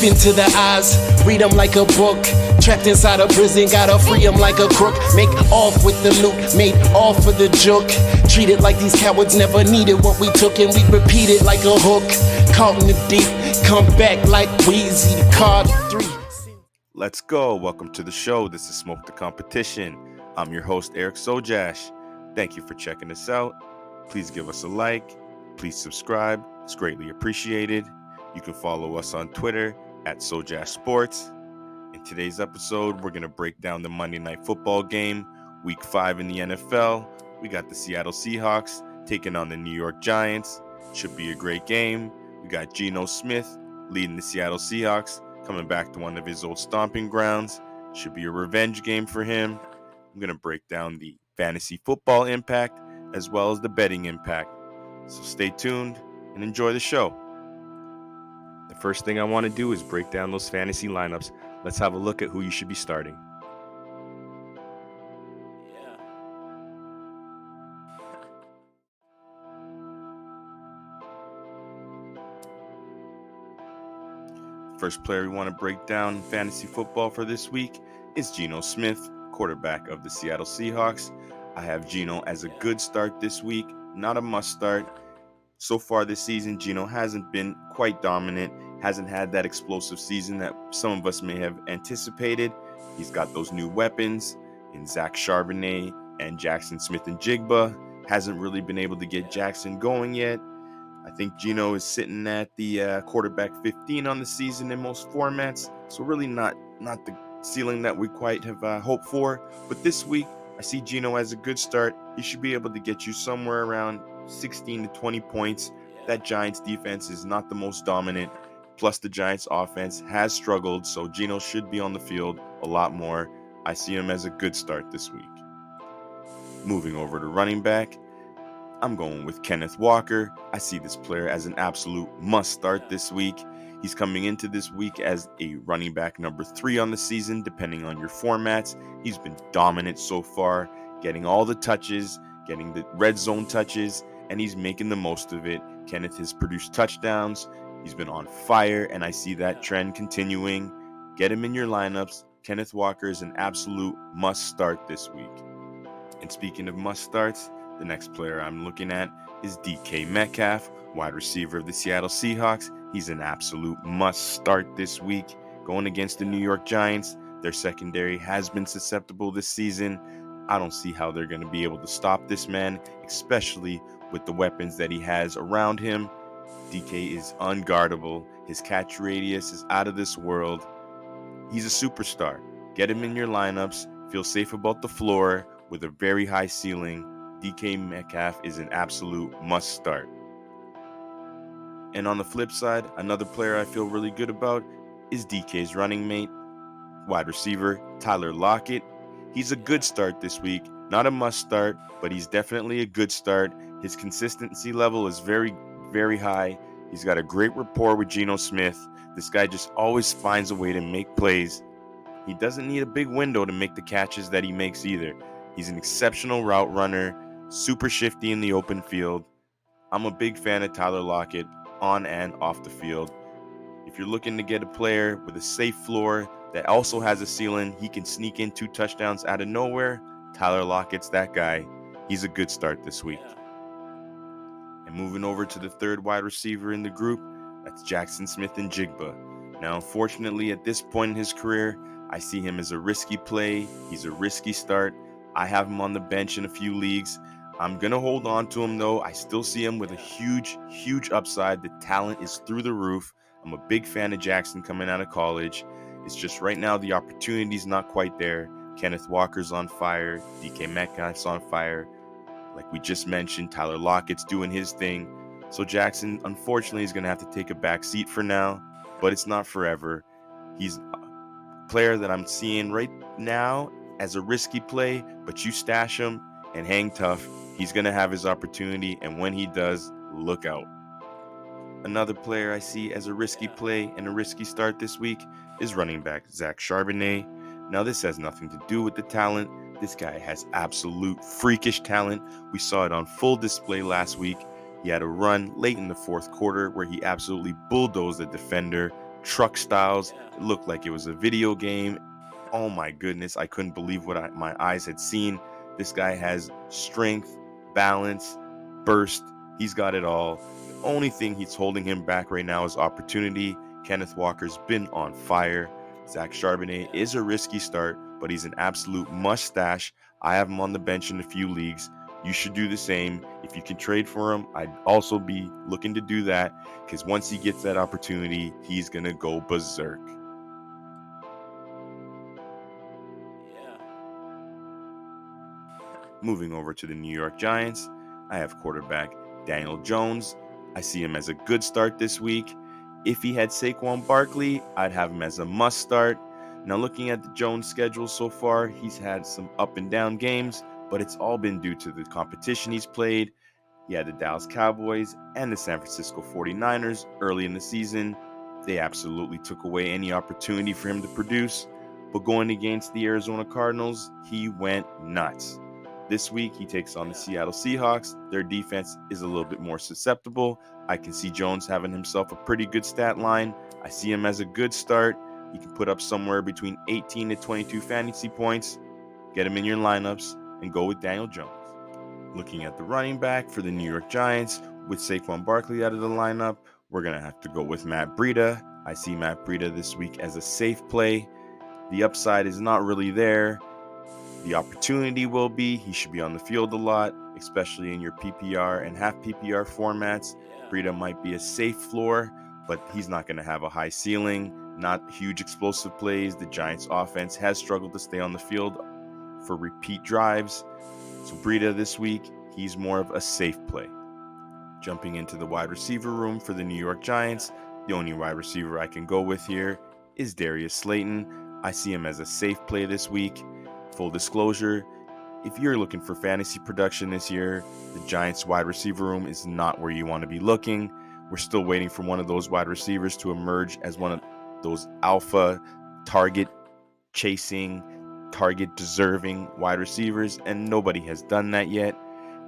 deep into the eyes, read them like a book. Trapped inside a prison, gotta free them like a crook. Make off with the loot, made off for the joke. Treated like these cowards never needed what we took, and we repeat it like a hook. Caught in the deep, come back like Weezy, card 3. Let's go. Welcome to the show. This is Smoke the Competition. I'm your host, Eric Sojash. Thank you for checking us out. Please give us a like. Please subscribe. It's greatly appreciated. You can follow us on Twitter at Sojash Sports. In today's episode, we're going to break down the Monday Night Football game, Week 5 in the NFL. We got the Seattle Seahawks taking on the New York Giants. Should be a great game. We got Geno Smith leading the Seattle Seahawks, coming back to one of his old stomping grounds. Should be a revenge game for him. I'm going to break down the fantasy football impact as well as the betting impact. So stay tuned and enjoy the show. The first thing I want to do is break down those fantasy lineups. Let's have a look at who you should be starting. First player we want to break down in fantasy football for this week is Geno Smith, quarterback of the Seattle Seahawks. I have Geno as a good start this week, not a must start. So far this season, Geno hasn't been quite dominant, hasn't had that explosive season that some of us may have anticipated. He's got those new weapons in Zach Charbonnet and Jackson Smith-Njigba. Hasn't really been able to get Jackson going yet. I think Geno is sitting at the quarterback 15 on the season in most formats, so really not the ceiling that we quite have hoped for. But this week, I see Geno as a good start. He should be able to get you somewhere around 16 to 20 points. That Giants defense is not the most dominant, plus the Giants offense has struggled, so Geno should be on the field a lot more. I see him as a good start this week. Moving over to running back, I'm going with Kenneth Walker. I see this player as an absolute must start this week. He's coming into this week as a running back number 3 on the season, depending on your formats. He's been dominant so far, getting all the touches, getting the red zone touches, and he's making the most of it. Kenneth has produced touchdowns. He's been on fire, and I see that trend continuing. Get him in your lineups. Kenneth Walker is an absolute must start this week. And speaking of must starts, the next player I'm looking at is DK Metcalf, wide receiver of the Seattle Seahawks. He's an absolute must start this week. Going against the New York Giants, their secondary has been susceptible this season. I don't see how they're going to be able to stop this man, especially with the weapons that he has around him. DK is unguardable. His catch radius is out of this world. He's a superstar. Get him in your lineups. Feel safe about the floor with a very high ceiling. DK Metcalf is an absolute must start. And on the flip side, another player I feel really good about is DK's running mate, wide receiver Tyler Lockett. He's a good start this week. Not a must start, but he's definitely a good start. His consistency level is very, very high. He's got a great rapport with Geno Smith. This guy just always finds a way to make plays. He doesn't need a big window to make the catches that he makes either. He's an exceptional route runner, super shifty in the open field. I'm a big fan of Tyler Lockett on and off the field. If you're looking to get a player with a safe floor that also has a ceiling, he can sneak in 2 touchdowns out of nowhere, Tyler Lockett's that guy. He's a good start this week. And moving over to the third wide receiver in the group, that's Jackson Smith-Njigba. Now, unfortunately, at this point in his career, I see him as a risky play. He's a risky start. I have him on the bench in a few leagues. I'm going to hold on to him, though. I still see him with a huge, huge upside. The talent is through the roof. I'm a big fan of Jackson coming out of college. It's just right now the opportunity's not quite there. Kenneth Walker's on fire. DK Metcalf's on fire. Like we just mentioned, Tyler Lockett's doing his thing. So Jackson, unfortunately, is going to have to take a back seat for now, but it's not forever. He's a player that I'm seeing right now as a risky play, but you stash him and hang tough. He's going to have his opportunity, and when he does, look out. Another player I see as a risky play and a risky start this week is running back Zach Charbonnet. Now, this has nothing to do with the talent. This guy has absolute freakish talent. We saw it on full display last week. He had a run late in the fourth quarter where he absolutely bulldozed the defender, truck styles. It looked like it was a video game. Oh my goodness, I couldn't believe what my eyes had seen. This guy has strength, balance, burst. He's got it all. The only thing he's holding him back right now is opportunity. Kenneth Walker's been on fire. Zach Charbonnet is a risky start, but he's an absolute must-stash. I have him on the bench in a few leagues. You should do the same. If you can trade for him, I'd also be looking to do that, because once he gets that opportunity, he's going to go berserk. Moving over to the New York Giants, I have quarterback Daniel Jones. I see him as a good start this week. If he had Saquon Barkley, I'd have him as a must start. Now, looking at the Jones schedule so far, he's had some up and down games, but it's all been due to the competition he's played. He had the Dallas Cowboys and the San Francisco 49ers early in the season. They absolutely took away any opportunity for him to produce. But going against the Arizona Cardinals, he went nuts. This week, he takes on the Seattle Seahawks. Their defense is a little bit more susceptible. I can see Jones having himself a pretty good stat line. I see him as a good start. He can put up somewhere between 18 to 22 fantasy points. Get him in your lineups and go with Daniel Jones. Looking at the running back for the New York Giants, with Saquon Barkley out of the lineup, we're going to have to go with Matt Breida. I see Matt Breida this week as a safe play. The upside is not really there. The opportunity will be. He should be on the field a lot, especially in your PPR and half PPR formats. Breida might be a safe floor, but he's not going to have a high ceiling, not huge explosive plays. The Giants offense has struggled to stay on the field for repeat drives. So Breida this week, he's more of a safe play. Jumping into the wide receiver room for the New York Giants, the only wide receiver I can go with here is Darius Slayton. I see him as a safe play this week. Full disclosure, if you're looking for fantasy production this year, the Giants wide receiver room is not where you want to be looking. We're still waiting for one of those wide receivers to emerge as one of those alpha target chasing, target deserving wide receivers, and nobody has done that yet.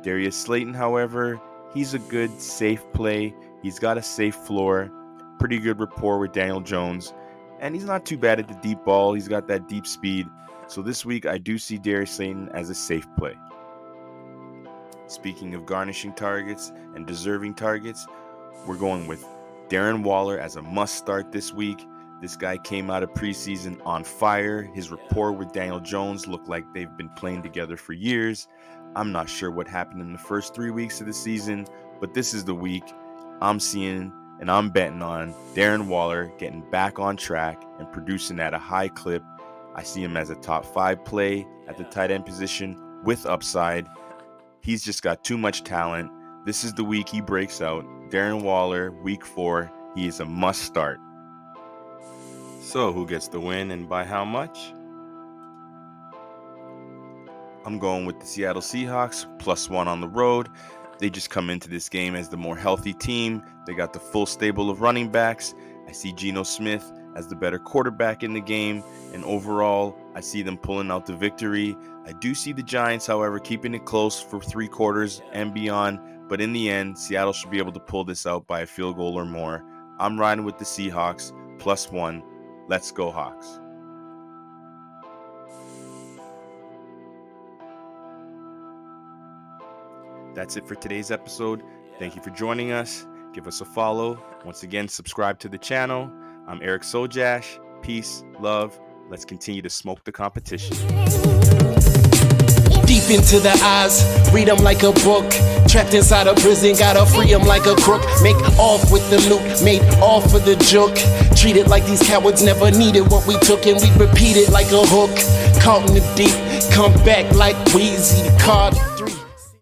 Darius Slayton, however, he's a good safe play. He's got a safe floor, pretty good rapport with Daniel Jones, and he's not too bad at the deep ball. He's got that deep speed. So this week, I do see Darius Slayton as a safe play. Speaking of garnishing targets and deserving targets, we're going with Darren Waller as a must start this week. This guy came out of preseason on fire. His rapport with Daniel Jones looked like they've been playing together for years. I'm not sure what happened in the first 3 weeks of the season, but this is the week I'm seeing and I'm betting on Darren Waller getting back on track and producing at a high clip. I see him as a top 5 play at the tight end position with upside. He's just got too much talent. This is the week he breaks out. Darren Waller, week 4, he is a must start. So who gets the win and by how much? I'm going with the Seattle Seahawks, +1 on the road. They just come into this game as the more healthy team. They got the full stable of running backs. I see Geno Smith as the better quarterback in the game, and overall, I see them pulling out the victory. I do see the Giants, however, keeping it close for 3 quarters and beyond, but in the end, Seattle should be able to pull this out by a field goal or more. I'm riding with the Seahawks, +1. Let's go Hawks. That's it for today's episode. Thank you for joining us. Give us a follow. Once again, subscribe to the channel. I'm Eric Sojash. Peace, love. Let's continue to smoke the competition. Deep into the eyes, read them like a book. Trapped inside a prison, gotta free them like a crook. Make off with the loot, made off for the joke. Treated like these cowards never needed what we took, and we repeat it like a hook. Caught in the deep, come back like Weezy the card.